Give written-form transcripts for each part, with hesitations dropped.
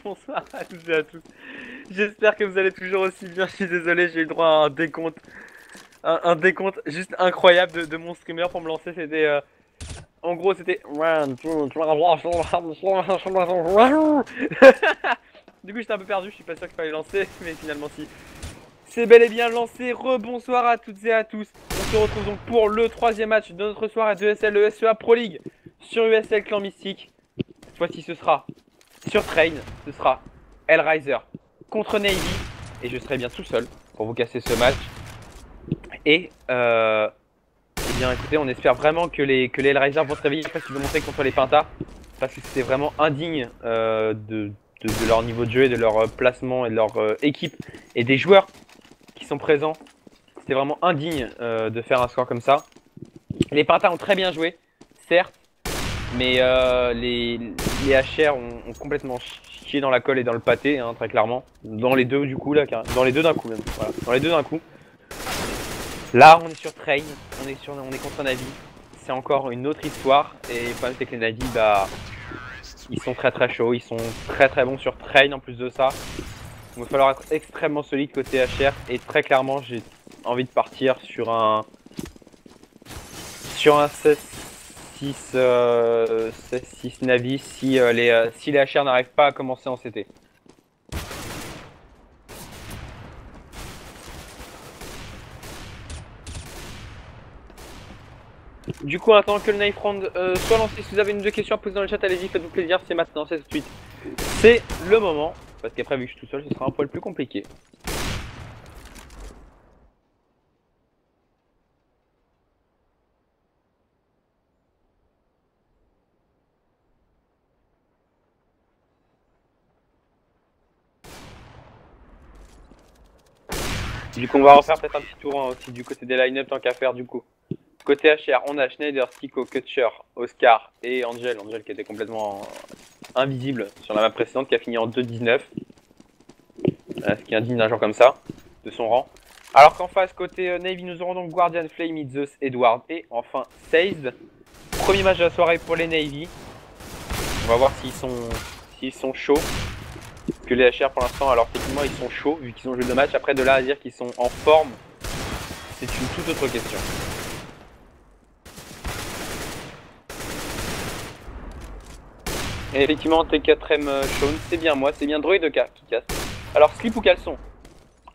Bonsoir à toutes et à tous. J'espère que vous allez toujours aussi bien. Je suis désolé, j'ai eu le droit à un décompte. Un décompte juste incroyable de mon streamer pour me lancer. C'était. En gros, c'était. Du coup, j'étais un peu perdu. Je suis pas sûr qu'il fallait lancer, mais finalement, si. C'est bel et bien lancé. Rebonsoir à toutes et à tous. On se retrouve donc pour le troisième match de notre soirée de SL ESEA Pro League sur USL Clan Mystique. Cette fois-ci, ce sera sur Train, ce sera Hellraiser contre Navy. Et je serai bien tout seul pour vous casser ce match. Et eh bien écoutez, on espère vraiment que les Hellraisers vont se réveiller après ce qu'ils ont montré contre les Pintas. Parce que c'était vraiment indigne de leur niveau de jeu et de leur placement et de leur équipe. Et des joueurs qui sont présents. C'était vraiment indigne de faire un score comme ça. Les Pintas ont très bien joué, certes. Mais les HR ont complètement chié dans la colle et dans le pâté, hein, très clairement. Dans les deux du coup, là, dans les deux d'un coup même. Voilà. Dans les deux d'un coup. Là, on est sur Train, on est contre Navi. C'est encore une autre histoire. Et le problème, c'est que les Navi, bah, ils sont très très chauds. Ils sont très très bons sur Train en plus de ça. Il va falloir être extrêmement solide côté HR. Et très clairement, j'ai envie de partir sur un 16-6 Navi si les HR n'arrivent pas à commencer en CT. Du coup, en attendant que le knife round soit lancé, si vous avez une ou deux questions à poser dans le chat, allez-y, faites-vous plaisir, c'est maintenant, c'est tout de suite. C'est le moment, parce qu'après, vu que je suis tout seul, ce sera un poil plus compliqué. Du coup, on va refaire peut-être un petit tour hein, aussi du côté des line-up tant qu'à faire du coup. Côté HR, on a Schneider, Stico, Kutcher, Oscar et Angel. Angel qui était complètement invisible sur la map précédente, qui a fini en 2-19. Ce qui est indigne d'un genre comme ça, de son rang. Alors qu'en face, côté Navy, nous aurons donc Guardian, Flame, Zeus, Edward et enfin Seize. Premier match de la soirée pour les Navy. On va voir s'ils sont chauds. Parce que les HR pour l'instant, alors techniquement ils sont chauds vu qu'ils ont joué le match. Après de là à dire qu'ils sont en forme, c'est une toute autre question. Et effectivement, T4M Shawn, c'est bien moi, c'est bien Droidoka qui casse. Alors slip ou caleçon?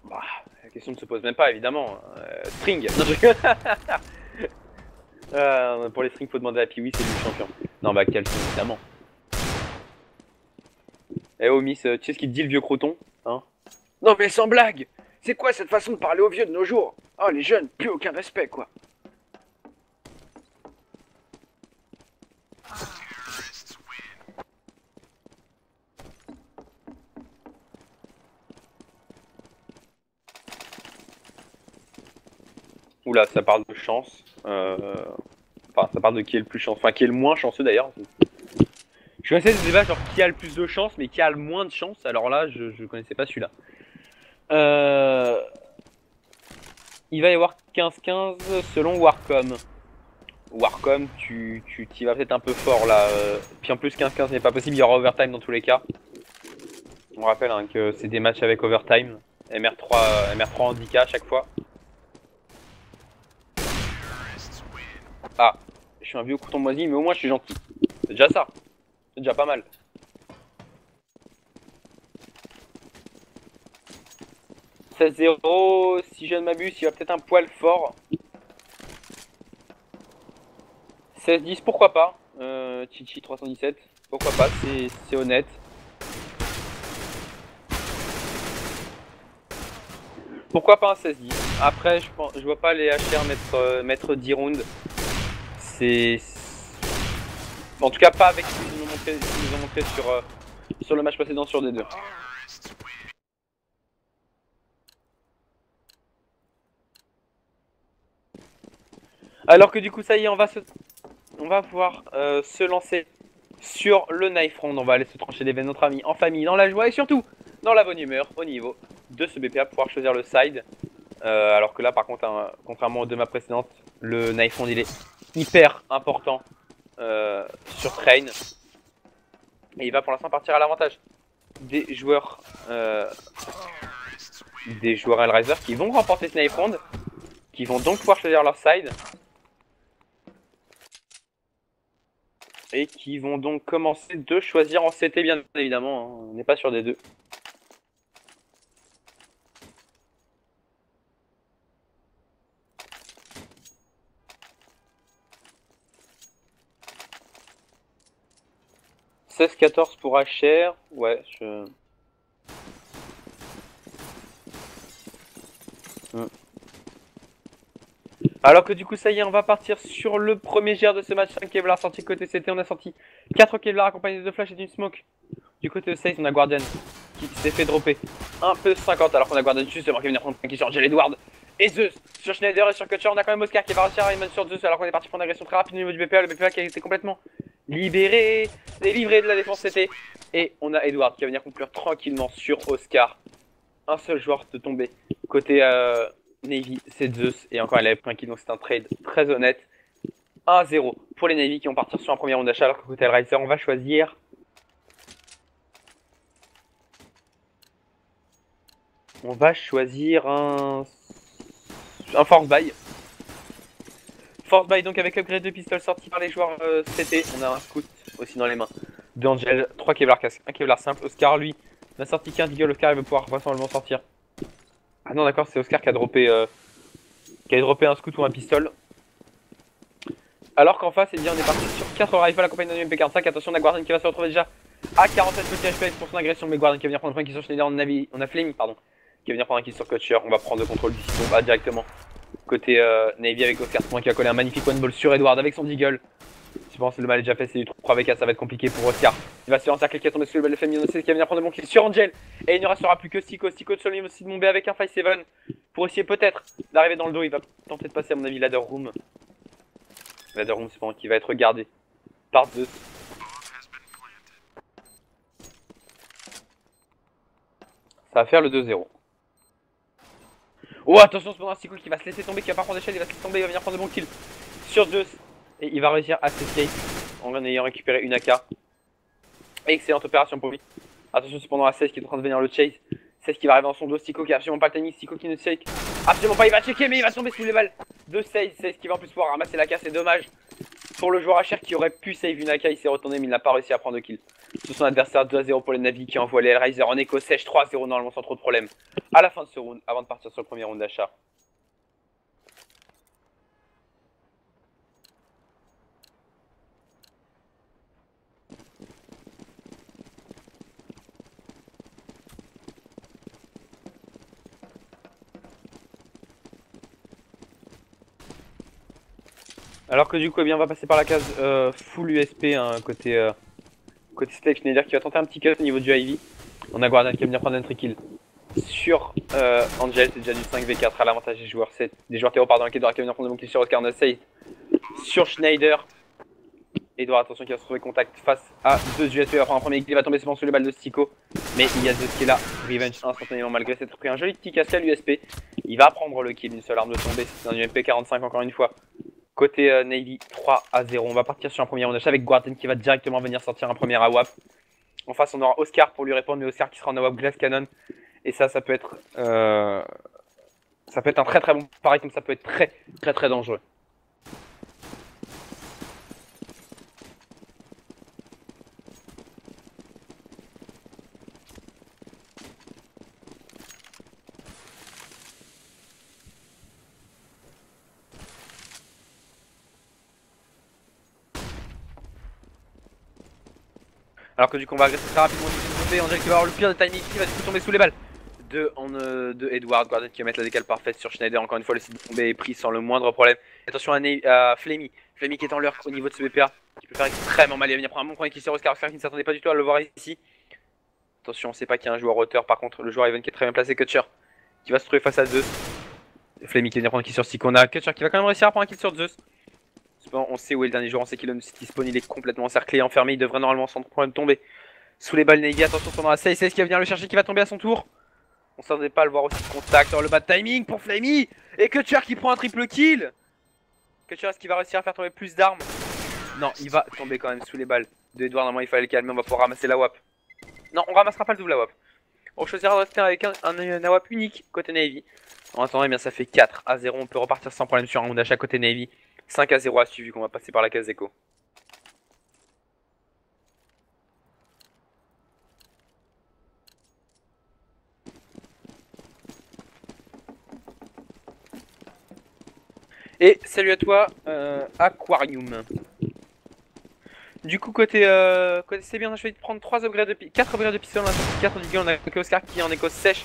Bah, la question ne se pose même pas évidemment. String. Non, pour les strings, faut demander à Piwi, c'est lui le champion. Non, bah caleçon évidemment. Eh oh Miss, tu sais ce qu'il te dit le vieux croton, hein? Non mais sans blague, c'est quoi cette façon de parler aux vieux de nos jours? Oh les jeunes, plus aucun respect quoi. Oula, ça parle de chance. Enfin, ça parle de qui est le plus chanceux. Enfin, qui est le moins chanceux d'ailleurs. Je connaissais ce débat genre qui a le plus de chance, mais qui a le moins de chance. Alors là, je connaissais pas celui-là. Il va y avoir 15-15 selon Warcom. Warcom, tu t'y vas peut-être un peu fort là. Puis en plus 15-15 n'est pas possible, il y aura overtime dans tous les cas. On rappelle hein, que c'est des matchs avec overtime. MR3 handicap à chaque fois. Ah, je suis un vieux couteau moisi, mais au moins je suis gentil. C'est déjà ça. C'est déjà pas mal. « 16-0, si je ne m'abuse, il va peut-être un poil fort. 16-10, pourquoi pas. Chichi 317, pourquoi pas, c'est honnête. Pourquoi pas un 16-10. Après, je vois pas les HR mettre 10 rounds. C'est... En tout cas, pas avec ce qu'ils nous ont montré sur le match précédent sur D2. Alors que du coup, ça y est, on va pouvoir se lancer sur le knife round. On va aller se trancher des veines notre ami en famille, dans la joie et surtout dans la bonne humeur au niveau de ce BPA, pouvoir choisir le side. Alors que là, par contre, hein, contrairement aux deux maps précédentes, le knife round il est hyper important sur Train. Et il va pour l'instant partir à l'avantage des joueurs Hellraiser qui vont remporter Snipe Round, qui vont donc pouvoir choisir leur side. Et qui vont donc commencer de choisir en CT bien évidemment, hein. On n'est pas sur des deux. « 16-14 pour HR, ouais, je... Alors que du coup ça y est, on va partir sur le premier GR de ce match. 5 Kevlar sorti côté CT, on a sorti 4 Kevlar accompagnés de flash et d'une smoke. Du côté de 16, on a Guardian qui s'est fait dropper un peu 50 alors qu'on a Guardian justement qui vient prendre un qui sur Gel Edward et Zeus sur Schneider et sur Kutcher. On a quand même Oscar qui va réussir à Rayman sur Zeus alors qu'on est parti pour une agression très rapide au niveau du BPA. Le BPA qui a été complètement libéré, délivré de la défense CT. Et on a Edward qui va venir conclure tranquillement sur Oscar. Un seul joueur de tomber côté Navy, c'est Zeus. Et encore elle avait pris un kill donc c'est un trade très honnête. 1-0 pour les Navy qui vont partir sur un premier round d'achat alors que côté Hellraiser on va choisir... On va choisir un force buy. Force buy donc avec upgrade de pistol sorti par les joueurs CT. On a un scout aussi dans les mains d'Angel. 3 Kevlar casque, un Kevlar simple. Oscar lui n'a sorti qu'un Deagle. Oscar il va pouvoir vraisemblablement sortir. Ah non d'accord c'est Oscar qui a droppé un scout ou un pistol. Alors qu'en face eh bien, on est parti sur 4 rifles accompagnés d'un MP45. Attention on a Guardian qui va se retrouver déjà à 47 petits HP pour son agression. Mais Guardian qui va venir prendre un point qui sur Schneider. On a Flaming pardon qui va venir prendre un kill sur Kutcher. On va prendre le contrôle du site. On va directement côté Navy avec Oscar qui a collé un magnifique one ball sur Edward avec son Deagle. Je pense que le mal est déjà fait, c'est du 3v4, ça va être compliqué pour Oscar. Il va se faire encercler qui a tombé sur le bel de famille, on sait qui va venir prendre le bon kill sur Angel. Et il ne restera plus que Stico. Stico sur lui aussi de mon B avec un 5-7 pour essayer peut-être d'arriver dans le dos. Il va tenter de passer à mon avis ladder room. Ladder room c'est pendant qu'il va être regardé par Zeus. Ça va faire le 2-0. Oh attention cependant Stico qui va se laisser tomber, qui va pas prendre d'échelle, il va se laisser tomber, il va venir prendre le bon kill sur Zeus. Et il va réussir à s'escape en ayant récupéré une AK. Excellente opération pour lui. Attention cependant à 16 qui est en train de venir le chase. 16 qui va arriver dans son dos, Stico qui a absolument pas le timing, Stico qui ne shake absolument pas, il va checker mais il va tomber sous les balles de 16. 16 qui va en plus pouvoir ramasser l'AK, c'est dommage pour le joueur HR qui aurait pu save une AK, il s'est retourné mais il n'a pas réussi à prendre de kill. Sur son adversaire 2-0 pour les Navy qui envoie les Hellraiser en écho sèche 3-0 normalement sans trop de problème. À la fin de ce round, avant de partir sur le premier round d'achat. Alors que du coup eh bien, on va passer par la case full USP hein, côté Stake Schneider qui va tenter un petit cut au niveau du Ivy. On a Guardian qui va venir prendre un trick-kill sur Angel, c'est déjà du 5v4 à l'avantage des joueurs Théo pardon, qui va venir prendre le bon kill sur Oscar Nussey sur Schneider. Edouard attention qui va se trouver contact face à deux USP, il va prendre un premier kill, il va tomber souvent sous les balles de Stico. Mais il y a Zeus qui est là, revenge instantanément malgré s'être pris un joli petit casque à l'USP. Il va prendre le kill, une seule arme de tomber, c'est un UMP45 encore une fois. Côté Navy 3-0, on va partir sur un premier round d'achat avec Guardian qui va directement venir sortir un premier AWAP. En face on aura Oscar pour lui répondre, mais Oscar qui sera en AWAP Glass Cannon. Et ça peut être un très très bon pari comme ça peut être très dangereux. Alors que du coup on va agresser très rapidement du Angel qui va avoir le pire de timing qui va du coup tomber sous les balles de Edward. Guardian qui va mettre la décale parfaite sur Schneider. Encore une fois le site de tomber est pris sans le moindre problème. Attention à Flammy. Flammy qui est en lurk au niveau de ce BPA. Qui peut faire extrêmement mal. Il va venir prendre un bon premier kill sur Oscar. Oscar qui ne s'attendait pas du tout à le voir ici. Attention on sait pas qu'il y a un joueur hauteur. Par contre le joueur Even qui est très bien placé, Kutcher, qui va se trouver face à Zeus. Flammy qui va venir prendre un kill sur Stick. On a Kutcher qui va quand même réussir à prendre un kill sur Zeus. On sait où est le dernier joueur, on sait qu'il est City Spawn, il est complètement encerclé, enfermé, il devrait normalement sans problème tomber sous les balles Navy. Attention pendant la 16 qui va venir le chercher, qui va tomber à son tour. On s'attendait pas à le voir aussi de contact, le bad timing pour Flammy. Et Kutcher qui prend un triple kill. Kutcher est-ce qu'il va réussir à faire tomber plus d'armes? Non, il va tomber quand même sous les balles de Edouard. Normalement, il fallait le calmer. On va pouvoir ramasser la WAP. Non, on ramassera pas le double AWAP. On choisira de rester avec un AWAP unique côté Navy. En attendant, eh bien, ça fait 4-0. On peut repartir sans problème sur un round d'achat côté Navy. 5-0 à suivre vu qu'on va passer par la case écho. Et salut à toi, Aquarium. Du coup, côté c'est bien, on a choisi de prendre 4 upgrades de pistolet. On a sorti 4 du on a que Oscar qui est en éco sèche,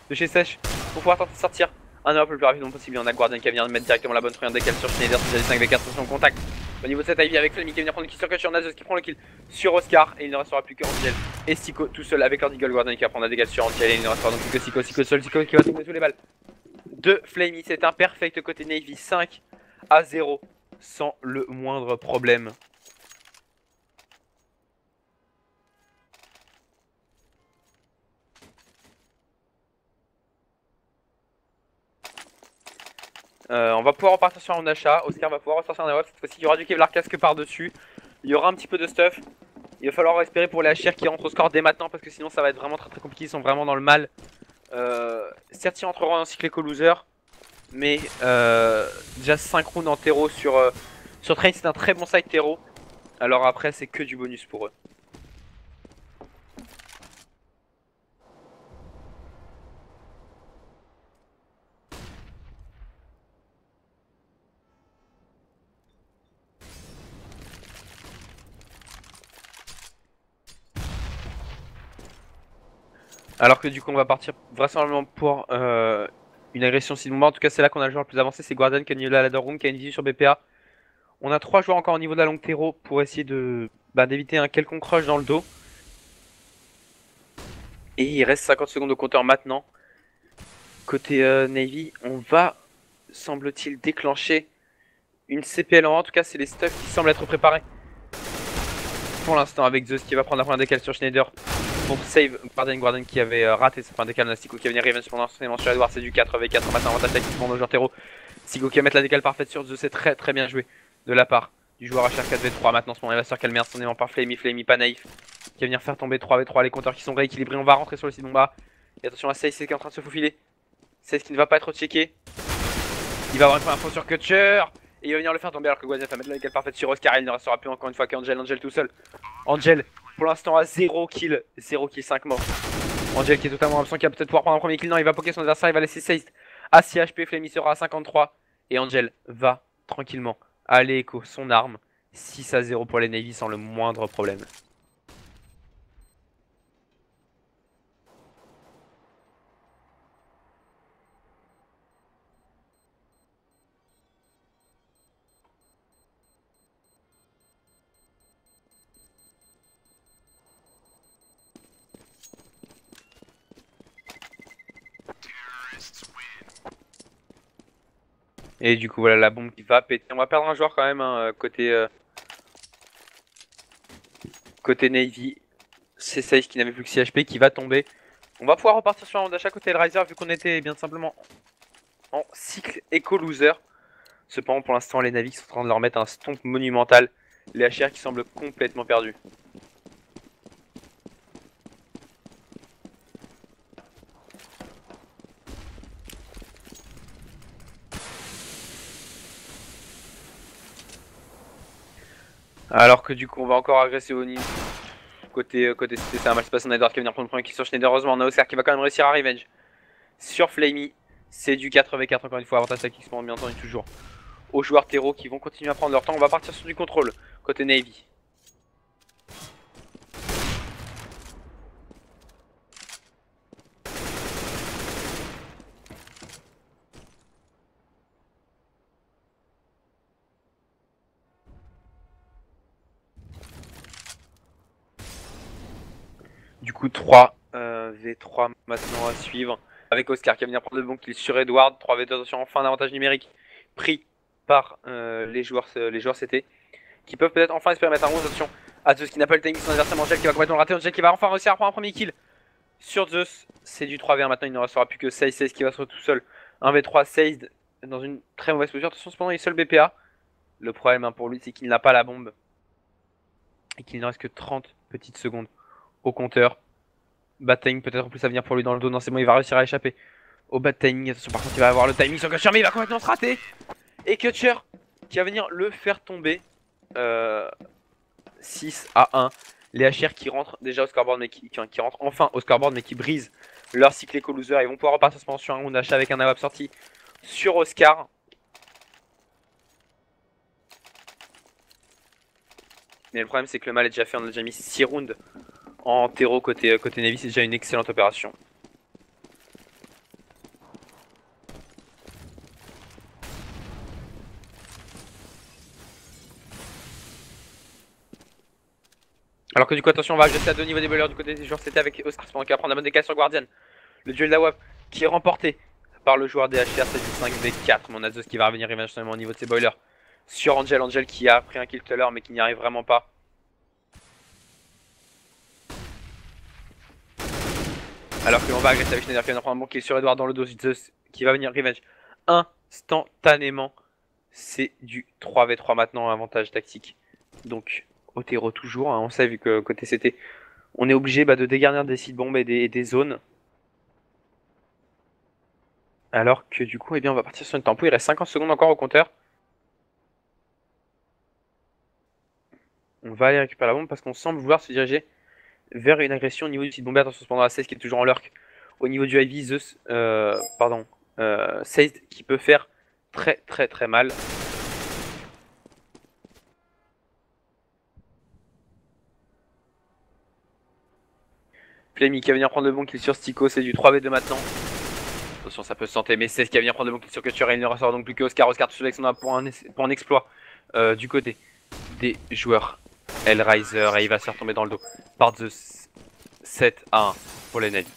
de chez sèche, pour pouvoir tenter de sortir un AWP le plus rapidement possible. On a Guardian qui vient de mettre directement la bonne truie, un décal sur Schneider, si vous avez 5v4 sur son contact. Au niveau de cette Ivy avec Flemmy qui vient prendre le kill sur Cut sur Nazus qui prend le kill sur Oscar. Et il ne restera plus que Angel et Siko tout seul avec leur Deagle. Guardian qui va prendre un décal sur Angel. Et il ne restera donc plus que Siko seul, Siko qui va tomber sous les balles de Flamey. C'est un perfect côté Navy, 5-0 sans le moindre problème. On va pouvoir repartir sur un achat. Oscar va pouvoir ressortir un AWP. Cette fois-ci, il y aura du Kevlar casque par-dessus. Il y aura un petit peu de stuff. Il va falloir espérer pour les HR qui rentrent au score dès maintenant parce que sinon ça va être vraiment très compliqué. Ils sont vraiment dans le mal. Certes, ils rentreront en cycle éco-loser. Mais déjà 5 rounds en terreau sur Train, c'est un très bon side terreau. Alors après, c'est que du bonus pour eux. Alors que du coup on va partir vraisemblablement pour une agression si bomba. En tout cas c'est là qu'on a le joueur le plus avancé, c'est Guardian qui a la ladder room, qui a une visu sur BPA. On a 3 joueurs encore au niveau de la longue terreau pour essayer de d'éviter un quelconque rush dans le dos. Et il reste 50 secondes au compteur maintenant. Côté Navy, on va, semble-t-il, déclencher une CPL en 1. En tout cas c'est les stuffs qui semblent être préparés. Pour l'instant avec Zeus qui va prendre la première décale sur Schneider. Pour save Guardian qui avait raté sa fin décale, on a Siko qui va venir revenge pendant sur Edouard, c'est du 4v4 maintenant avantage tactique pour nos joueurs terreau. Siko qui va mettre la décale parfaite sur Zeus, c'est très bien joué de la part du joueur HR 4v3 maintenant. En ce moment il va se faire calmer instantanément par Flamey pas naïf qui va venir faire tomber 3v3, les compteurs qui sont rééquilibrés. On va rentrer sur le site bomba et attention à 16 qui est en train de se faufiler, 16 qui ne va pas être checké. Il va avoir une première fois sur Kutcher et il va venir le faire tomber alors que Guardian va mettre la décale parfaite sur Oscar. Il ne restera plus encore une fois qu'Angel, Angel tout seul. Angel pour l'instant à 0 kill, 5 morts. Angel qui est totalement absent, qui va peut-être pouvoir prendre un premier kill. Non, il va poker son adversaire, il va laisser Seist à 6 HP. Flamey sera à 53 et Angel va tranquillement aller écho son arme. 6-0 pour les Navy sans le moindre problème. Et du coup voilà la bombe qui va péter. On va perdre un joueur quand même hein, côté Navy. C'est Seist qui n'avait plus que 6 HP qui va tomber. On va pouvoir repartir sur un round d'achat côté Riser vu qu'on était bien simplement en cycle éco-loser. Cependant pour l'instant les Navy sont en train de leur mettre un stomp monumental. Les HR qui semblent complètement perdus. Alors que du coup on va encore agresser au niveau. Côté cité ça va mal se passer, on a Edward qui va venir prendre le premier kill sur Schneider. Heureusement on a Oscar qui va quand même réussir à revenge sur Flamey. C'est du 4v4 encore une fois, avantage tactique cependant bien entendu toujours aux joueurs terreau qui vont continuer à prendre leur temps. On va partir sur du contrôle côté Navy. Du coup 3v3 maintenant à suivre avec Oscar qui va venir prendre le bon kill sur Edward. 3v2 attention, enfin d'avantage numérique pris par les joueurs CT qui peuvent peut-être enfin espérer mettre un 11. Attention à Zeus qui n'a pas le timing, son adversaire Angel qui va complètement le rater. Angel qui va enfin réussir à prendre un premier kill sur Zeus. C'est du 3v1 maintenant, il ne restera plus que 16 qui va se retrouver tout seul. 1v3 Seist dans une très mauvaise posture. Attention cependant il est seul BPA. Le problème hein, pour lui c'est qu'il n'a pas la bombe. et qu'il ne reste que 30 petites secondes au compteur. Bad timing peut-être en plus à venir pour lui dans le dos. Non, c'est bon, il va réussir à échapper au bad timing. Attention, par contre, il va avoir le timing sur Kutcher, mais il va complètement se rater. Et Kutcher qui va venir le faire tomber. 6-1. Les HR qui rentrent déjà au scoreboard, mais qui rentrent enfin au scoreboard, mais qui brisent leur cycle éco-loser. Ils vont pouvoir repartir sur un round d'achat avec un AWP sorti sur Oscar. Mais le problème, c'est que le mal est déjà fait. On a déjà mis 6 rounds en terreau côté Navy. C'est déjà une excellente opération. Alors que du coup, attention, on va ajuster à 2 niveaux des bowlers du côté des joueurs. C'était avec Oscar pendant qu'il va prendre la bonne décale sur Guardian. Le duel d'AWP qui est remporté par le joueur des HR, c'est du 5v4. Mon Azos qui va revenir éventuellement au niveau de ses boilers sur Angel. Angel qui a pris un kill tout à l'heure mais qui n'y arrive vraiment pas. Alors que l'on va agresser avec Schneider qui vient de prendre un bon kill sur Edward dans le dos. Zeus qui va venir revenge instantanément. C'est du 3v3 maintenant, avantage tactique. Donc au terreau toujours, hein. On sait vu que côté CT, on est obligé de dégarnir des sites bombes et des zones. Alors que du coup, eh bien, on va partir sur une tempo. Il reste 50 secondes encore au compteur. On va aller récupérer la bombe parce qu'on semble vouloir se diriger vers une agression au niveau du site bombé. Attention cependant à 16 qui est toujours en lurk. Au niveau du Ivy, Zeus, Seid qui peut faire très mal. Flammy qui va venir prendre le bon kill sur Stico, c'est du 3v2 maintenant. Attention, ça peut se tenter, mais c'est ce qui va venir prendre le bon kill sur Kutcher et il ne ressort donc plus que Oscar. Oscar tout seul avec son pour un exploit du côté des joueurs Hellraiser et il va se faire tomber dans le dos par Zeus. 7-1 pour les Navy.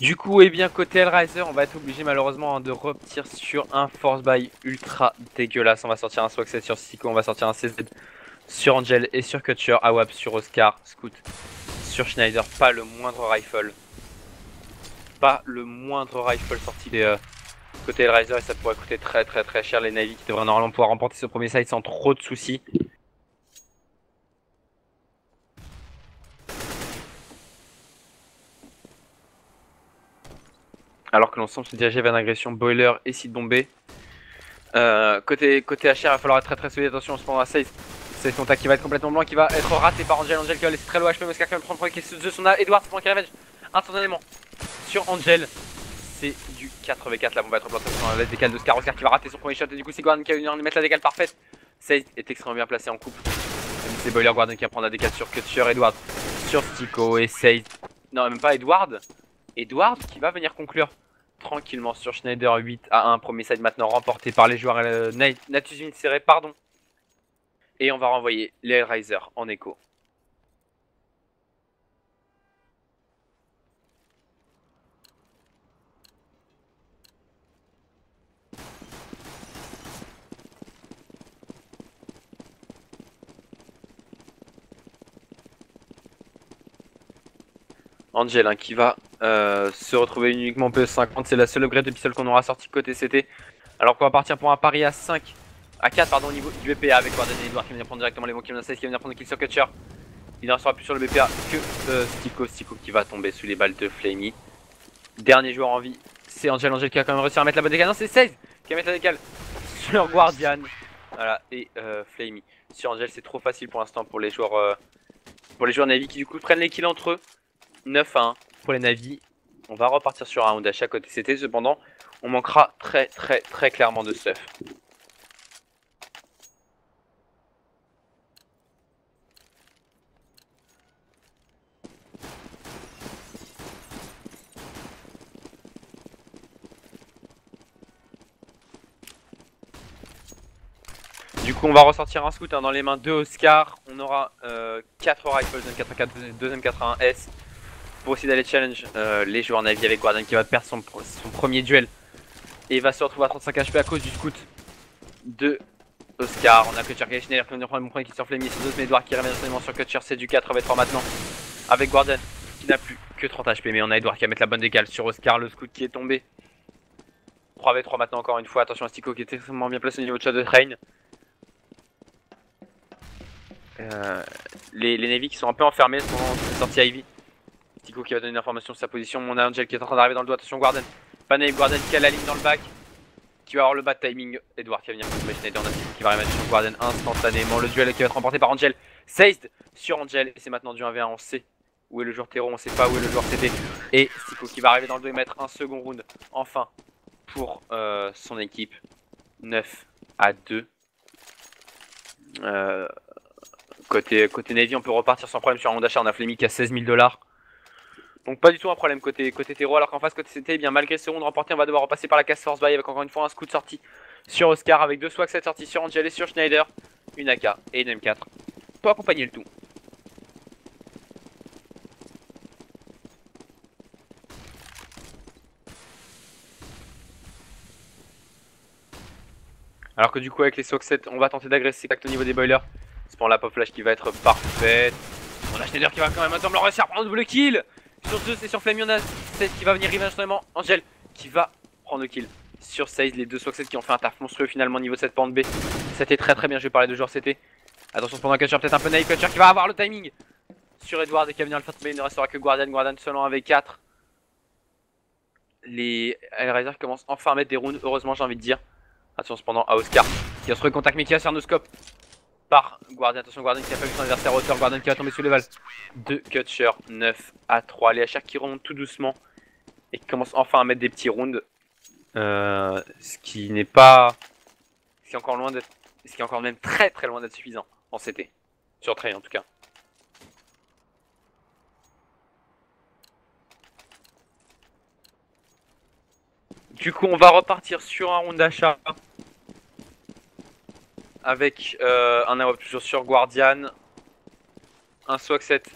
Du coup, eh bien, côté Hellraiser, on va être obligé malheureusement de repartir sur un force buy ultra dégueulasse. On va sortir un Swag sur Siko, on va sortir un CZ sur Angel et sur Kutcher, AWP sur Oscar, Scout sur Schneider. Pas le moindre rifle. Pas le moindre rifle sorti des côté Hellraiser et ça pourrait coûter très cher. Les Navy qui devraient normalement pouvoir remporter ce premier side sans trop de soucis. Alors que l'ensemble se dirigeait vers une agression boiler et site bombé. Côté HR, il va falloir être très solide. Attention, cependant à 16. C'est son tac qui va être complètement blanc, qui va être raté par Angel. Angel qui va laisser très low HP, Oscar qui va prendre le premier kill de son Edward qui revenge instantanément sur Angel. C'est du 4v4, la bombe va être plantée sur la décale d'Oscar. Oscar qui va rater son premier shot et du coup c'est Guardian qui va venir lui mettre la décale parfaite. Seid est extrêmement bien placé en couple. C'est Boiler Guardian qui va prendre la décale sur Kutcher, Edward sur Stico et Seid. Non, même pas Edward. Edward qui va venir conclure tranquillement sur Schneider. 8-1, premier side maintenant remporté par les joueurs Natus serré, pardon. Et on va renvoyer les Hellraiser en écho. Angel hein, qui va se retrouver uniquement PS50, c'est la seule upgrade de pistol qu'on aura sorti côté CT. Alors qu'on va partir pour un pari à 5, à 4 pardon, au niveau du BPA avec Guardian et Edward qui vient prendre directement les bons kills, 16 qui vient prendre le kill sur Kutcher. Il n'en sera plus sur le BPA que Stico qui va tomber sous les balles de Flamey. Dernier joueur en vie, c'est Angel qui a quand même réussi à mettre la bonne décale. Non, c'est 16 qui va mettre la décale sur Guardian. Voilà, et Flamey. Sur Angel, c'est trop facile pour l'instant pour les joueurs Navy qui du coup prennent les kills entre eux. 9-1 pour les Navy. On va repartir sur un round à chaque côté CT. Cependant, on manquera très clairement de stuff. Du coup, on va ressortir un scout hein, dans les mains de Oscar. On aura 4 rifles, deuxième 4 deuxième 4-1-S. Pour essayer d'aller challenge les joueurs Navy avec Guardian qui va perdre son premier duel. Et va se retrouver à 35 HP à cause du scout de Oscar, on a Kutcher qui est Schneider qui vient de prendre mon point qui sur Flammy, c'est d'autres, mais Edward qui revient seulement sur Kutcher, c'est du 83 maintenant. Avec Guardian qui n'a plus que 30 HP, mais on a Edward qui va mettre la bonne décale sur Oscar, le scout qui est tombé. 3v3 maintenant encore une fois, attention à Stico qui est extrêmement bien placé au niveau de shot de train. Les Navy qui sont un peu enfermés, sont sortis Ivy. Stico qui va donner une information sur sa position, on a Angel qui est en train d'arriver dans le dos, attention Guardian. Panay, Guardian qui a la ligne dans le back. Qui va avoir le bad timing, Edward qui va venir tomber Schneider, on a Stico qui va remettre sur Guardian instantanément. Le duel qui va être remporté par Angel. Seized sur Angel, et c'est maintenant du 1v1, on sait où est le joueur terreau, on sait pas où est le joueur CT. Et Stico qui va arriver dans le dos et mettre un second round, enfin, pour son équipe. 9-2. Côté Navy, on peut repartir sans problème sur un round d'achat, on a Flemmy qui a 16 000 $. Donc pas du tout un problème côté terreau, alors qu'en face côté CT, eh bien malgré ce round remporté, on va devoir repasser par la case force buy avec encore une fois un scout sorti sur Oscar, avec 2 swag 7 sortis sur Angel et sur Schneider, une AK et une M4 pour accompagner le tout. Alors que du coup avec les swag 7, on va tenter d'agresser au niveau des boilers. C'est pour la pop flash qui va être parfaite. On a Schneider qui va quand même attendre le réussir à prendre le double kill. Sur Zeus et sur Flammy, on a 7 qui va venir revenge seulement. Angel qui va prendre le kill sur Seize. Les deux swag 7 qui ont fait un taf monstrueux finalement niveau 7 pente B. C'était très bien, je vais parler de joueurs CT. Attention cependant Kutcher, peut-être un peu naïf. Kutcher qui va avoir le timing sur Edward et qui va venir le faire tomber. Il ne restera que Guardian seulement avec 4. Les Hellraiser qui commencent enfin à mettre des rounds, heureusement j'ai envie de dire. Attention cependant à Oscar qui va se recontact mais qui va se faire no scope par Guardian. Attention Guardian qui a pas vu son adversaire hauteur. Guardian qui va tomber sous les balles de Kutcher. 9-3. Les HR qui remontent tout doucement et qui commencent enfin à mettre des petits rounds. Ce qui n'est pas... Ce qui est encore loin d'être... Ce qui est encore même très loin d'être suffisant en CT. Sur Trey en tout cas. Du coup on va repartir sur un round d'achat. Avec un AWP toujours sur Guardian. Un swag 7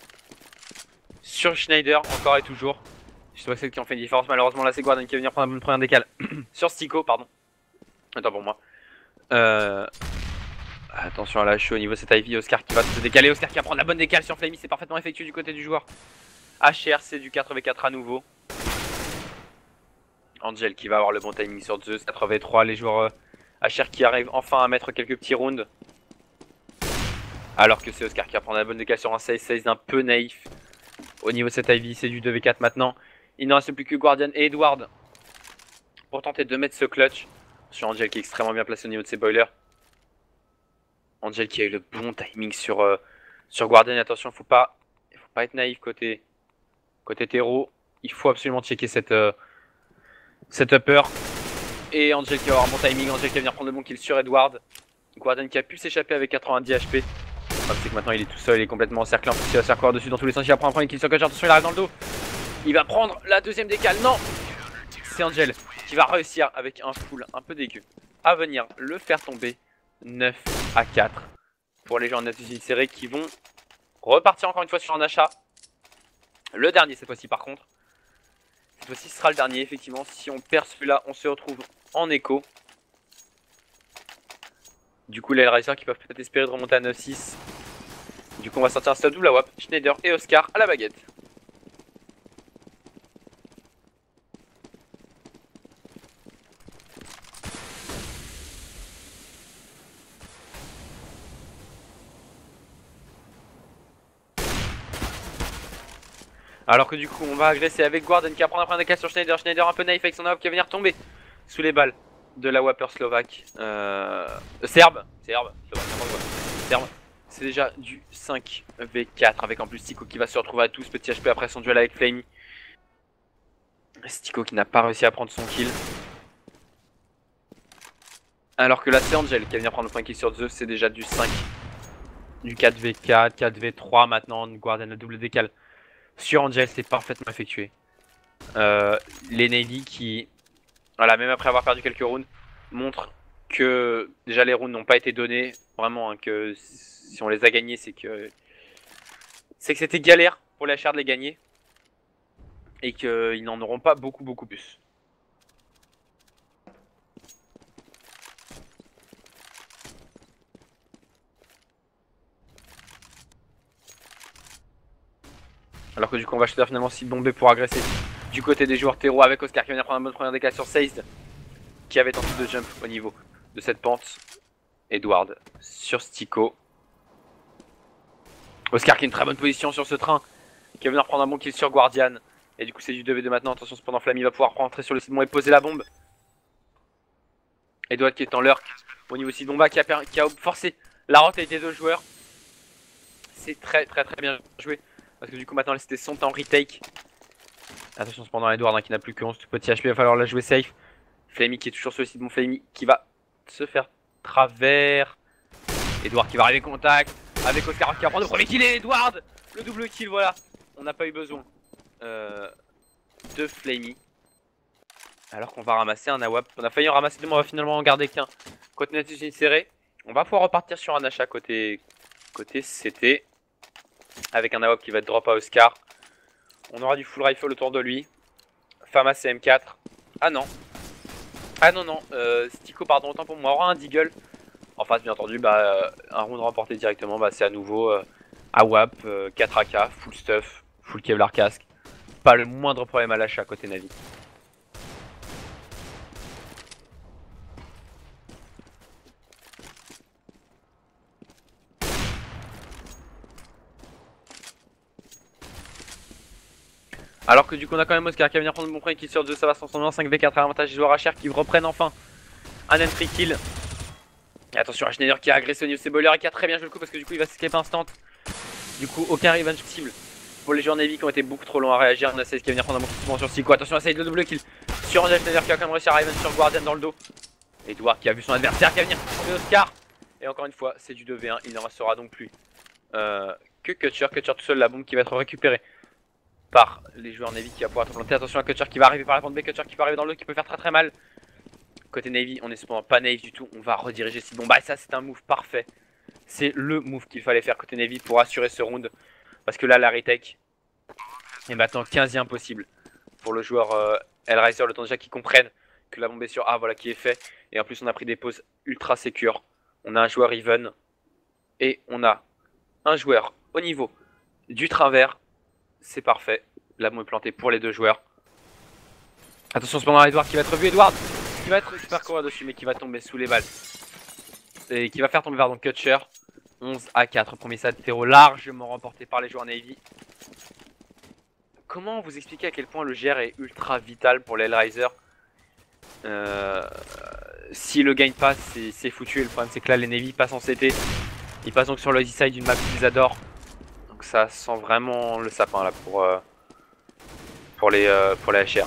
sur Schneider encore et toujours. Swag 7 qui en fait une différence. Malheureusement là c'est Guardian qui va venir prendre une première décale. Sur Stico pardon. Attends pour moi. Attention à la chaux au niveau de cette Ivy. Oscar qui va se décaler. Oscar qui va prendre la bonne décale sur Flammy. C'est parfaitement effectué du côté du joueur. HR c'est du 4v4 à nouveau. Angel qui va avoir le bon timing sur Zeus. 4v3 les joueurs HR qui arrivent enfin à mettre quelques petits rounds. Alors que c'est Oscar qui va prendre la bonne décale sur un 16 un peu naïf. Au niveau de cette Ivy c'est du 2v4 maintenant. Il ne reste plus que Guardian et Edward pour tenter de mettre ce clutch. Sur Angel qui est extrêmement bien placé au niveau de ses boilers. Angel qui a eu le bon timing sur Guardian. Attention, faut pas être naïf côté terreau. Il faut absolument checker cette upper. Et Angel qui va avoir un bon timing. Angel qui va venir prendre le bon kill sur Edward. Guardian qui a pu s'échapper avec 90 HP. Le problème c'est que maintenant il est tout seul, il est complètement encerclé. En plus il va se faire courir dessus dans tous les sens. Il va prendre un premier kill sur Kutcher. Attention, il arrive dans le dos. Il va prendre la deuxième décale. Non, c'est Angel qui va réussir avec un full un peu dégueu à venir le faire tomber. 9-4 pour les gens de Natuzzi serré qui vont repartir encore une fois sur un achat. Le dernier cette fois-ci par contre. Cette fois-ci ce sera le dernier effectivement. Si on perd celui-là on se retrouve en écho. Du coup les Hellraisers qui peuvent peut-être espérer de remonter à 9-6. Du coup on va sortir un stade double à WAP. Schneider et Oscar à la baguette. Alors que du coup on va agresser avec Guardian qui va prendre un point de casse sur Schneider. Schneider un peu naïf avec son AWP qui va venir tomber sous les balles de la Wapper slovaque. Serbe. C'est déjà du 5v4 avec en plus Stico qui va se retrouver à 12 petits HP après son duel avec Flammy. Stico qui n'a pas réussi à prendre son kill. Alors que là c'est Angel qui va venir prendre le point kill sur Zeus, c'est déjà du 5. Du 4v4, 4v3 maintenant, Guardian la double décale. Sur Angel c'est parfaitement effectué. Les Navy qui, voilà, même après avoir perdu quelques rounds, montrent que déjà les rounds n'ont pas été donnés. Vraiment hein, que si on les a gagnés c'est que c'était galère pour les HR de les gagner. Et qu'ils n'en auront pas beaucoup plus. Alors que du coup on va shooter finalement si bomber pour agresser du côté des joueurs terreau avec Oscar qui vient prendre un bon première décale sur Seized qui avait tenté de jump au niveau de cette pente. Edward sur Stico. Oscar qui a une très bonne position sur ce train, qui va venir prendre un bon kill sur Guardian. Et du coup c'est du 2v2 maintenant, attention cependant Flammy va pouvoir rentrer sur le site bon et poser la bombe. Edward qui est en lurk au niveau site bomba qui a forcé la rotate des deux joueurs. C'est très bien joué. Parce que du coup maintenant c'était son temps retake. Attention cependant Edward hein, qui n'a plus que 11 petits HP, il va falloir la jouer safe. Flammy qui est toujours sur le site bon, Flammy qui va se faire travers. Edward qui va arriver contact avec Oscar qui va prendre le premier kill et Edward le double kill, voilà. On n'a pas eu besoin de Flammy. Alors qu'on va ramasser un AWP. On a failli en ramasser deux mais on va finalement en garder qu'un. Côté natif serré. On va pouvoir repartir sur un achat côté CT. Avec un AWP qui va être drop à Oscar. On aura du full rifle autour de lui. Fama CM4. Ah non. Ah non. Stico pardon autant pour moi. On aura un Deagle. En face bien entendu un round remporté directement. C'est à nouveau AWP, 4 AK, full stuff, full Kevlar casque. Pas le moindre problème à l'achat côté Navi. Alors que du coup on a quand même Oscar qui va venir prendre mon premier kill sur 2, ça va se transformer en 5v4 à l'avantage des joueurs HR qui reprennent enfin un entry kill. Et attention à Schneider qui a agressé au niveau de ses boilers et qui a très bien joué le coup parce que du coup il va escape instant. Du coup aucun revenge possible pour les joueurs Navy qui ont été beaucoup trop longs à réagir. On a 16 qui va venir prendre un bon kill sur Sico. Attention à Saïd le double kill sur Angel Schneider qui va quand même réussir à revenge sur Guardian dans le dos. Edward qui a vu son adversaire qui va venir prendre Oscar. Et encore une fois c'est du 2v1, il ne restera donc plus que Kutcher tout seul, la bombe qui va être récupérée par les joueurs Navy qui va pouvoir être planté. Attention à Kutcher qui va arriver par la pente B, Kutcher qui peut arriver dans le dos qui peut faire très mal. Côté Navy, on est cependant pas naïf du tout, on va rediriger si bon. Et ça c'est un move parfait. C'est le move qu'il fallait faire côté Navy pour assurer ce round. Parce que là la retake est maintenant 15e possible pour le joueur Hellraiser, le temps déjà qu'ils comprennent que la bombe est sur A, voilà qui est fait. Et en plus on a pris des pauses ultra sécures. On a un joueur even et on a un joueur au niveau du travers. C'est parfait, la bombe est plantée pour les deux joueurs. Attention cependant à Edward qui va être revu, Edward qui va être super courir dessus mais qui va tomber sous les balles. Et qui va faire tomber vers donc Kutcher. 11-4, premier set terreau largement remporté par les joueurs Navy. Comment vous expliquer à quel point le GR est ultra vital pour les Hellraiser? Si le gagne pas c'est foutu et le problème c'est que là les Navy passent en CT. Ils passent donc sur le easy side d'une map qu'ils adorent. Donc ça sent vraiment le sapin là pour les HR.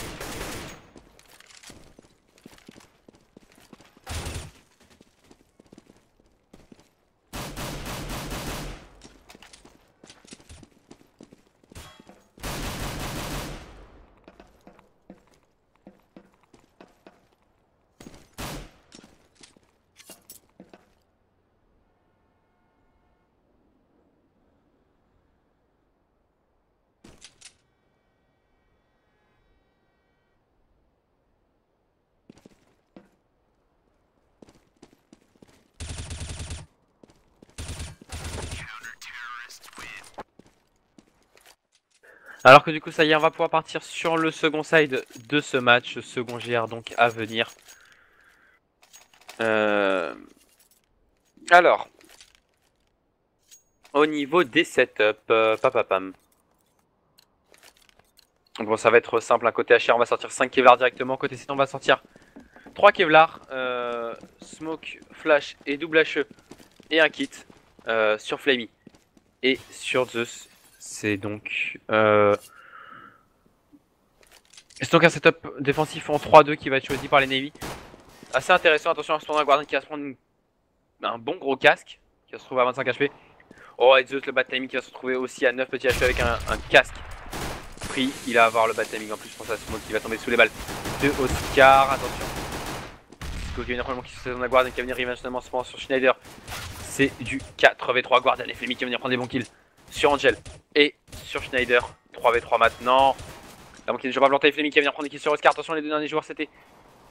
Alors que du coup ça y est, on va pouvoir partir sur le second side de ce match, le second GR donc à venir. Alors, au niveau des setups, papapam. Bon ça va être simple, un côté HR on va sortir 5 Kevlar directement, côté CT on va sortir 3 Kevlar, Smoke, Flash et double HE et un kit sur Flammy et sur Zeus. C'est donc un setup défensif en 3-2 qui va être choisi par les Navy. Assez intéressant, attention à ce tournoi Guardian qui va se prendre un bon gros casque qui va se trouver à 25 HP. Oh et Zeus le bad timing qui va se retrouver aussi à 9 petits HP avec un casque pris. Il va avoir le bad timing en plus, je pense à Smoke qui va tomber sous les balles de Oscar. Attention. Qui va venir probablement qui se saison Guardian qui va venir revenge seulement sur Schneider. C'est du 4v3 Guardian et Flemmy qui va venir prendre des bons kills sur Angel et sur Schneider. 3v3 maintenant. La banque qui est déjà pas plantée, Flemmy qui va venir prendre des kills sur Oscar. Attention, les deux derniers joueurs CT.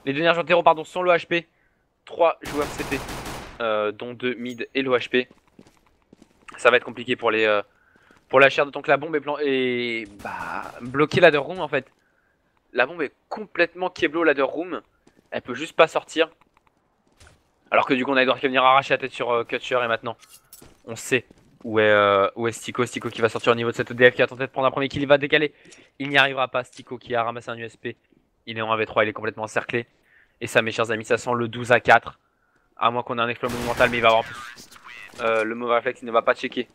Les deux derniers joueurs terreau pardon sont l'OHP. 3 joueurs CT dont 2 mid et l'OHP. Ça va être compliqué pour les pour la chair, d'autant que la bombe est bloquée ladder room en fait. La bombe est complètement keblo ladder room. Elle peut juste pas sortir. Alors que du coup on a Edward qui va venir arracher la tête sur Kutcher et maintenant on sait où est Stico. Stico qui va sortir au niveau de cette EDF qui a tenté de prendre un premier kill, il va décaler. Il n'y arrivera pas, Stico qui a ramassé un USP. Il est en 1v3, il est complètement encerclé. Et ça mes chers amis, ça sent le 12-4. À moins qu'on ait un exploit monumental, mais il va avoir plus. Le mauvais réflexe, il ne va pas checker.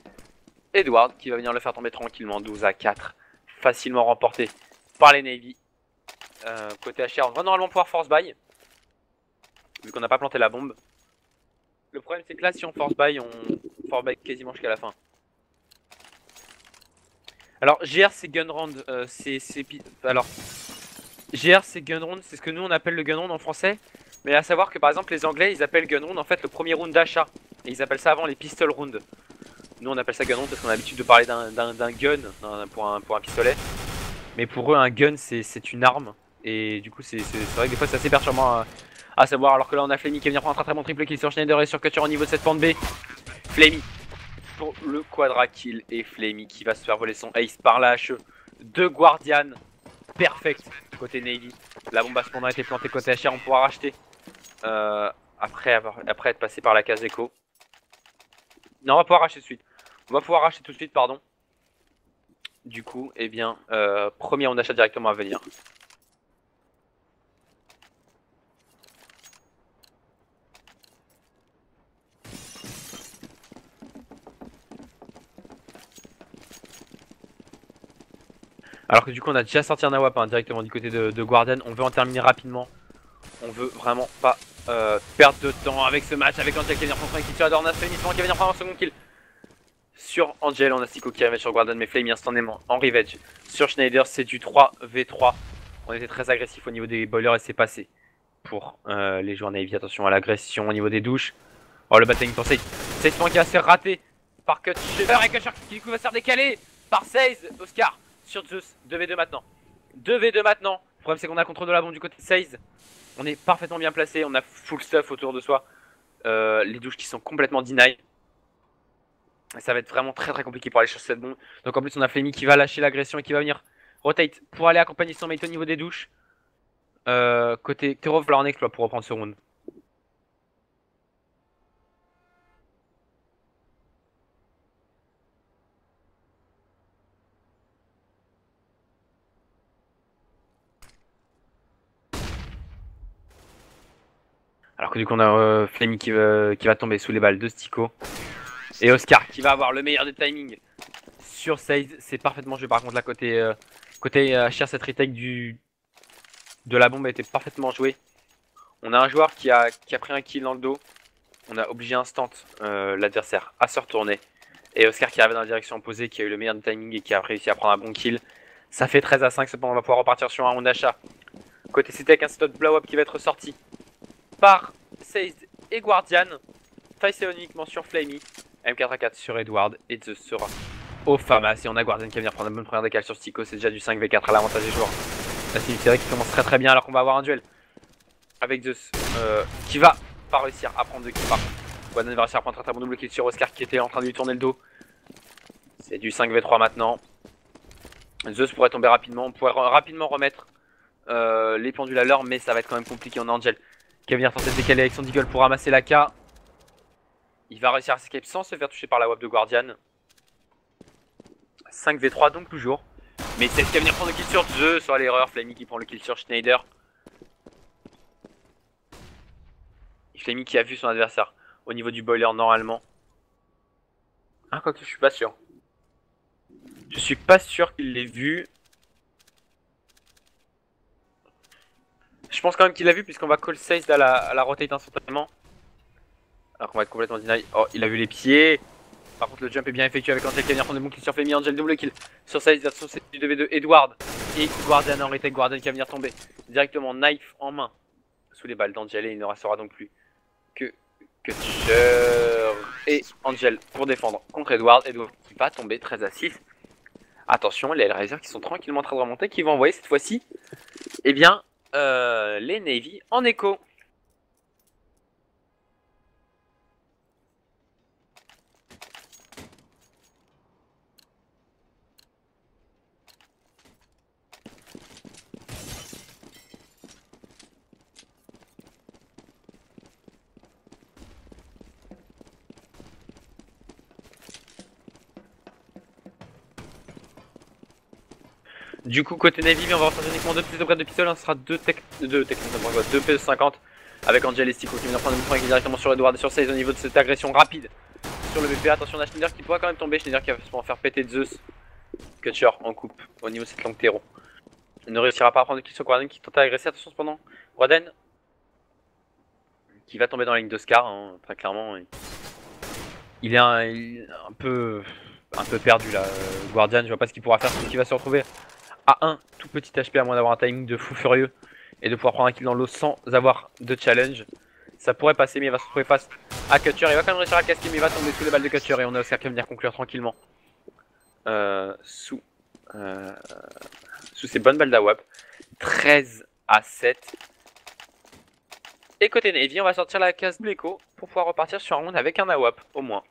Edward qui va venir le faire tomber tranquillement, 12-4. Facilement remporté par les Navy. Côté HR, on va normalement pouvoir force buy. Vu qu'on n'a pas planté la bombe. Le problème c'est que là si on force buy, on force buy quasiment jusqu'à la fin. Alors GR c'est gun round, alors GR c'est gun round, c'est ce que nous on appelle le gun round en français. Mais à savoir que par exemple les anglais ils appellent gun round en fait le premier round d'achat. Et ils appellent ça avant les pistol round. Nous on appelle ça gun round parce qu'on a l'habitude de parler d'un gun pour un pistolet. Mais pour eux un gun c'est une arme. Et du coup c'est vrai que des fois c'est assez perturbant à savoir. Alors que là on a Flammy qui vient prendre un très bon triple kill sur Schneider et sur Kutcher au niveau de cette pente B. Flammy pour le quadra kill et Flammy qui va se faire voler son ace par la HE de Guardian. Perfect côté Navy. La bombe à ce moment a été plantée côté HR, on pourra racheter après être passé par la case écho. Non on va pouvoir racheter tout de suite. On va pouvoir racheter tout de suite pardon. Du coup eh bien premier on achète directement à venir. Alors que du coup on a déjà sorti un AWP directement du côté de Guardian. On veut en terminer rapidement. On veut vraiment pas perdre de temps avec ce match. Avec Angel qui vient prendre un kill sur Adornas. Flammy qui vient prendre un second kill sur Angel. On a Stico qui arrive sur Guardian. Mais Flammy instantanément en revenge sur Schneider. C'est du 3v3. On était très agressif au niveau des boilers et c'est passé pour les joueurs Navy. Attention à l'agression au niveau des douches. Oh le bataille pour Sage. Sage qui va se faire rater par Kutcher. Et Kutcher qui du coup va se faire décaler par Sage. Oscar sur Zeus. 2v2 maintenant. 2v2 maintenant. Le problème c'est qu'on a le contrôle de la bombe du côté de Sage. On est parfaitement bien placé. On a full stuff autour de soi. Les douches qui sont complètement deny. Ça va être vraiment très très compliqué pour aller chercher cette bombe. Donc en plus on a Flammy qui va lâcher l'agression et qui va venir rotate pour aller accompagner son mate au niveau des douches. Côté Tero va falloir un exploit pour reprendre ce round. Alors que du coup on a Flammy qui va tomber sous les balles de Stico. Et Oscar qui va avoir le meilleur des timings sur Sage. C'est parfaitement joué par contre là côté HR, cette retake de la bombe a été parfaitement jouée. On a un joueur qui a pris un kill dans le dos. On a obligé instant l'adversaire à se retourner. Et Oscar qui arrive dans la direction opposée, qui a eu le meilleur timing et qui a réussi à prendre un bon kill. Ça fait 13-5, cependant on va pouvoir repartir sur un round d'achat. Côté CT avec un slot blow up qui va être sorti par Sage et Guardian. Faille c'est uniquement sur Flammy. M4A4 sur Edward et Zeus sera au FAMAS. Et on a Guardian qui va venir prendre une bonne première décale sur Stico. C'est déjà du 5v4 à l'avantage des joueurs. La série qui commence très très bien alors qu'on va avoir un duel avec Zeus qui va pas réussir à prendre de kill par contre. Guardian va réussir à prendre un très bon double kill sur Oscar qui était en train de lui tourner le dos. C'est du 5v3 maintenant. Zeus pourrait tomber rapidement. On pourrait rapidement remettre les pendules à l'heure, mais ça va être quand même compliqué. On a Angel qui va venir tenter de décaler avec son deagle pour ramasser la K. Il va réussir à escape sans se faire toucher par la WAP de Guardian. 5v3 donc toujours. Mais c'est ce qui va venir prendre le kill sur Zeus sur l'erreur. Flammy qui prend le kill sur Schneider. Flammy qui a vu son adversaire au niveau du boiler normalement. Ah quoique je suis pas sûr. Je suis pas sûr qu'il l'ait vu. Je pense quand même qu'il l'a vu puisqu'on va call Sage à la rotate instantanément. Alors qu'on va être complètement deny. Oh il a vu les pieds. Par contre le jump est bien effectué avec Angel qui va venir prendre le bon kill sur Flammy. Angel double kill sur Sage version du 2v2 Edward. Et Guardian en retake, Guardian qui va venir tomber directement knife en main sous les balles d'Angel. Et il ne restera donc plus que Kutcher et Angel pour défendre contre Edward. Edward qui va tomber 13-6. Attention, les Hellraisers qui sont tranquillement en train de remonter, qui vont envoyer cette fois-ci eh bien les Navy en écho. Du coup, côté Navy, on va ressortir uniquement 2 petites upgrades de pistolet, hein, ce sera 2 P250 avec Angel et Stico qui vient prendre une point directement sur Edward et sur 16 au niveau de cette agression rapide sur le BP. Attention, on a Schneider qui pourra quand même tomber. Schneider qui va se faire péter de Zeus. Kutcher en coupe au niveau de cette longue terreau. Il ne réussira pas à prendre de kill sur Guardian qui tente à agresser. Attention cependant, Guardian qui va tomber dans la ligne de Scar, hein, très clairement. Il est un peu perdu là. Guardian, je vois pas ce qu'il pourra faire, parce qu'il va se retrouver à un tout petit HP à moins d'avoir un timing de fou furieux et de pouvoir prendre un kill dans l'eau sans avoir de challenge. Ça pourrait passer, mais il va se retrouver face à Kutcher. Il va quand même réussir à casquer, mais il va tomber sous les balles de Kutcher et on a Oscar qui va venir conclure tranquillement sous ces bonnes balles d'AWAP. 13-7. Et côté Navy, on va sortir la case Blue Echo pour pouvoir repartir sur un round avec un AWAP au moins.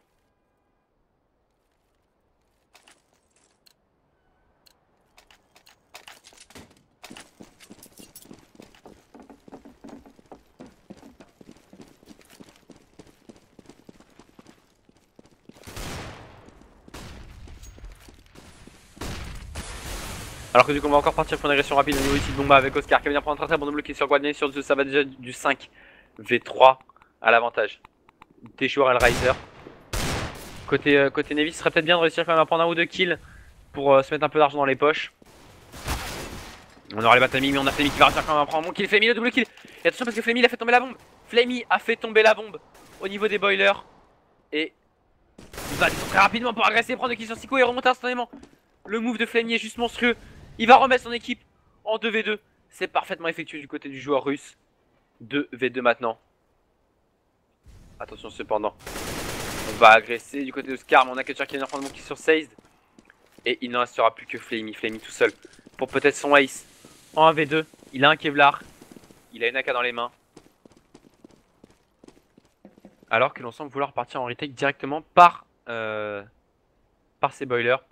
Alors que du coup on va encore partir pour une agression rapide au niveau ici de Bomba avec Oscar qui va venir prendre un très bon double qui est sur Guardian sur Zeus. Ça va déjà du 5v3 à l'avantage des joueurs Hellraiser. Côté Navy, ce serait peut-être bien de réussir quand même à prendre un ou deux kills pour se mettre un peu d'argent dans les poches. On aura les batailles mais on a Flammy qui va réussir quand même à prendre un bon kill. Flammy, le double kill. Et attention parce que Flammy il a fait tomber la bombe. Flammy a fait tomber la bombe au niveau des boilers. Et il va très rapidement pour agresser et prendre le kill sur Siko et remonter instantanément. Le move de Flammy est juste monstrueux. Il va remettre son équipe en 2v2. C'est parfaitement effectué du côté du joueur russe. 2v2 maintenant. Attention cependant. On va agresser du côté de Scar. Mais on a Kutcher qui vient prendre mon kill sur Seized. Et il ne restera plus que Flammy. Flammy tout seul. Pour peut-être son ace. En 1v2. Il a un Kevlar. Il a une AK dans les mains. Alors que l'on semble vouloir partir en retake directement par ses boilers.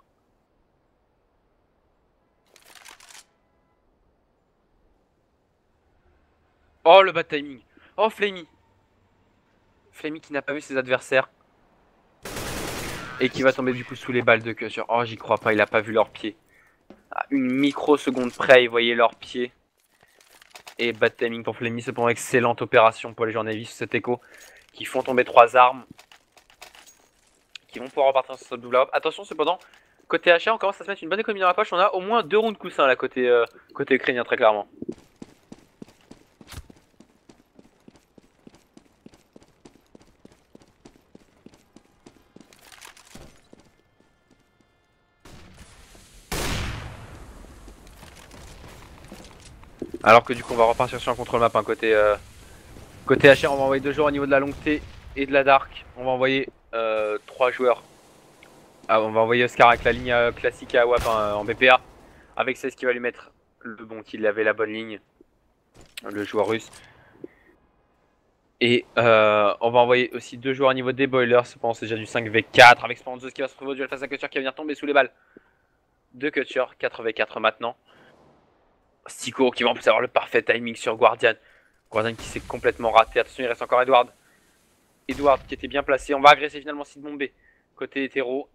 Oh le bad timing. Oh Flammy. Flammy qui n'a pas vu ses adversaires. Et qui va tomber du coup sous les balles de Kutcher. Oh j'y crois pas, il a pas vu leurs pieds. À une microseconde près, il voyait leurs pieds. Et bad timing pour Flammy. Cependant excellente opération pour les joueurs Navy sur cet écho. Qui font tomber 3 armes. Qui vont pouvoir repartir sur ce double up. Attention cependant, côté HR on commence à se mettre une bonne économie dans la poche. On a au moins 2 rounds coussins là côté ukrainien très clairement. Alors que du coup on va repartir sur un contrôle map hein, côté HR on va envoyer 2 joueurs au niveau de la longue T et de la dark. On va envoyer 3 joueurs. On va envoyer Oscar avec la ligne classique à AWAP hein, en BPA. Avec 16 qui va lui mettre le bon kill, il avait la bonne ligne. Le joueur russe. Et on va envoyer aussi 2 joueurs au niveau des boilers. Cependant c'est déjà du 5v4 avec Spanzos qui va se retrouver au duel face à Kutcher qui va venir tomber sous les balles de Kutcher. 4v4 maintenant. Stico qui va en plus avoir le parfait timing sur Guardian. Guardian qui s'est complètement raté. Attention, il reste encore Edward. Edward qui était bien placé. On va agresser finalement Sid Bombé côté hétéro.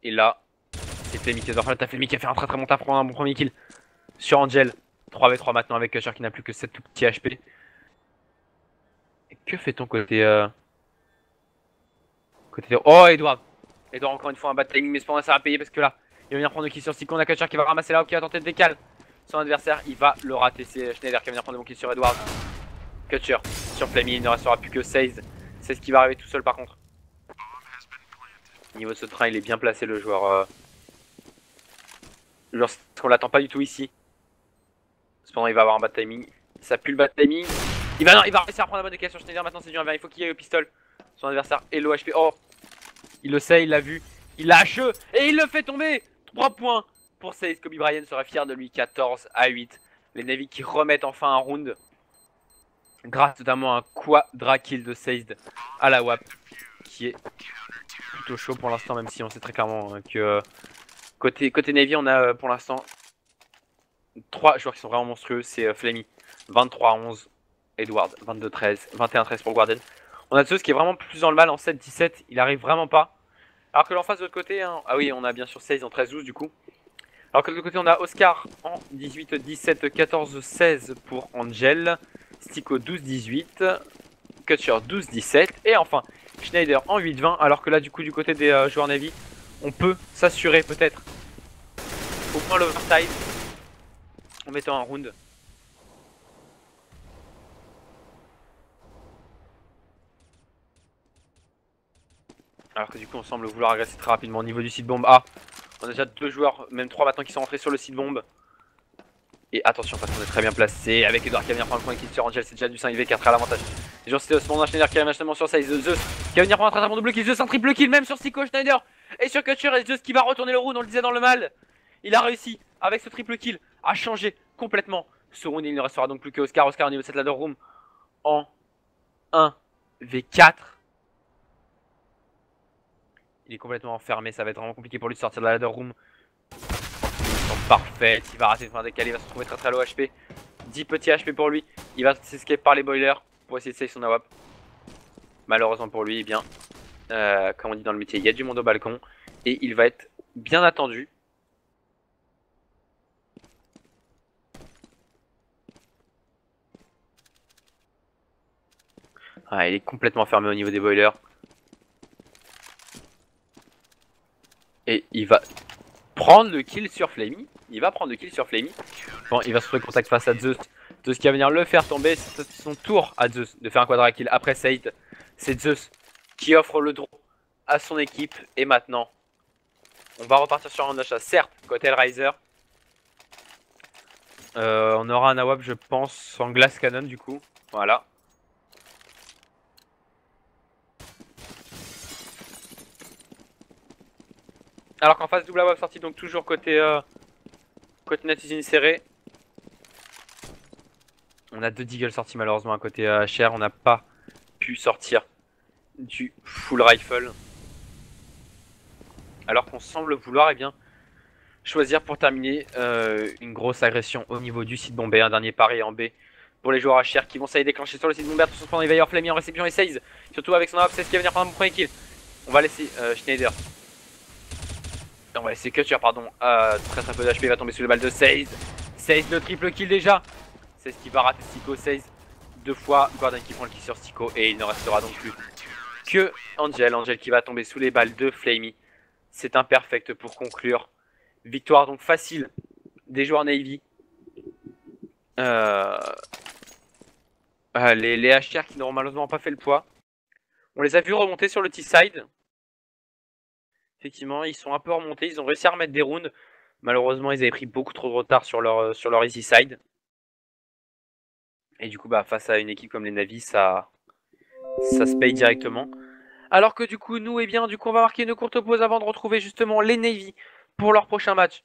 Et là, c'est Flammy qui doit faire le taf. Flammy qui a fait un très bon taf pour un bon premier kill sur Angel. 3v3 maintenant avec Kutcher qui n'a plus que 7 tout petits HP. Et que fait-on côté hétéro? Oh, Edward. Edward encore une fois un bad timing, mais cependant ça va payer parce que là, il va venir prendre le kill sur Stico. On a Kutcher qui va ramasser là, qui va tenter de décaler son adversaire, il va le rater. C'est Schneider qui va venir prendre le bon kill sur Edward. Kutcher sur Flammy, il ne restera plus que 16. C'est ce qui va arriver tout seul par contre. Au niveau de ce train, il est bien placé le joueur. On l'attend pas du tout ici. Cependant, il va avoir un bad timing. Ça pue le bad timing. Il va réussir à prendre la bonne décalage sur Schneider. Maintenant, c'est du 1v1. Il faut qu'il aille au pistol. Son adversaire est low HP. Oh, il le sait, il l'a vu. Il l'a HE et il le fait tomber. 3 points. Pour Seized, Kobe Bryant serait fier de lui, 14-8. Les Navy qui remettent enfin un round. Grâce notamment à un quadra kill de Seized à la WAP. Qui est plutôt chaud pour l'instant, même si on sait très clairement que côté Navy, on a pour l'instant 3 joueurs qui sont vraiment monstrueux. C'est Flammy, 23-11. Edward, 22-13. 21-13 pour Guardian. On a Zeus qui est vraiment plus dans le mal en 7-17. Il arrive vraiment pas. Alors que l'en face de l'autre côté, hein, ah oui, on a bien sûr Seized en 13-12 du coup. Alors que de l'autre côté on a Oscar en 18, 17, 14, 16 pour Angel, Stico 12, 18, Kutcher 12, 17 et enfin Schneider en 8, 20. Alors que là du coup du côté des joueurs Navy, on peut s'assurer peut-être au moins l'overtime en mettant un round. Alors que du coup on semble vouloir agresser très rapidement au niveau du site bombe. Ah, on a déjà 2 joueurs, même 3 maintenant qui sont rentrés sur le site bombe. Et attention parce qu'on est très bien placé avec Edouard qui va venir prendre le point qui sur Angel, c'est déjà du 5v4 à l'avantage. Les gens c'était Osman Schneider qui revient justement sur ça, Zeus qui va venir prendre un traitement double kill, Zeus un triple kill même sur Stico Schneider et sur Kutcher et Zeus qui va retourner le round, on le disait dans le mal. Il a réussi avec ce triple kill à changer complètement ce round et il ne restera donc plus que Oscar au niveau de cette ladder room en 1v4. Il est complètement enfermé, ça va être vraiment compliqué pour lui de sortir de la ladder room. Parfait, il va rater de faire décaler, il va se retrouver très très low HP. 10 petits HP pour lui, il va s'escape par les boilers pour essayer de save son AWP. Malheureusement pour lui, eh bien, comme on dit dans le métier, il y a du monde au balcon et il va être bien attendu. Ah, il est complètement fermé au niveau des boilers. Et il va prendre le kill sur Flamey. Bon, il va se retrouver contact face à Zeus. Zeus qui va venir le faire tomber. C'est son tour à Zeus de faire un quadra kill après Saïd. C'est Zeus qui offre le draw à son équipe. Et maintenant, on va repartir sur un achat. Certes, côté Hellraiser. On aura un AWP, je pense, en glass cannon du coup. Voilà. Alors qu'en face, double AWP sorti, donc toujours côté Netizine serré. On a 2 Deagles sortis malheureusement à côté HR. On n'a pas pu sortir du full rifle. Alors qu'on semble vouloir choisir pour terminer une grosse agression au niveau du site bombé. Un dernier pari en B pour les joueurs HR qui vont s'aller déclencher sur le site bombé. Attention, il va y avoir Flamey en réception et 16. Surtout avec son AWP, c'est ce qui va venir prendre mon premier kill. On va laisser Schneider. On va laisser Kutcher, pardon. Très peu d'HP, il va tomber sous les balles de 16. 16 le triple kill déjà. C'est ce qui va rater Stico, 16 2 fois. Gordon qui prend le kill sur Stico et il ne restera donc plus que Angel. Angel qui va tomber sous les balles de Flamey. C'est imperfect pour conclure. Victoire donc facile des joueurs Navy. Les HR qui n'auront malheureusement pas fait le poids. On les a vus remonter sur le T-side. Effectivement, ils sont un peu remontés. Ils ont réussi à remettre des rounds. Malheureusement, ils avaient pris beaucoup trop de retard sur leur easy side. Et du coup, bah, face à une équipe comme les Navy, ça se paye directement. Alors que du coup, nous, on va marquer une courte pause avant de retrouver justement les Navy pour leur prochain match.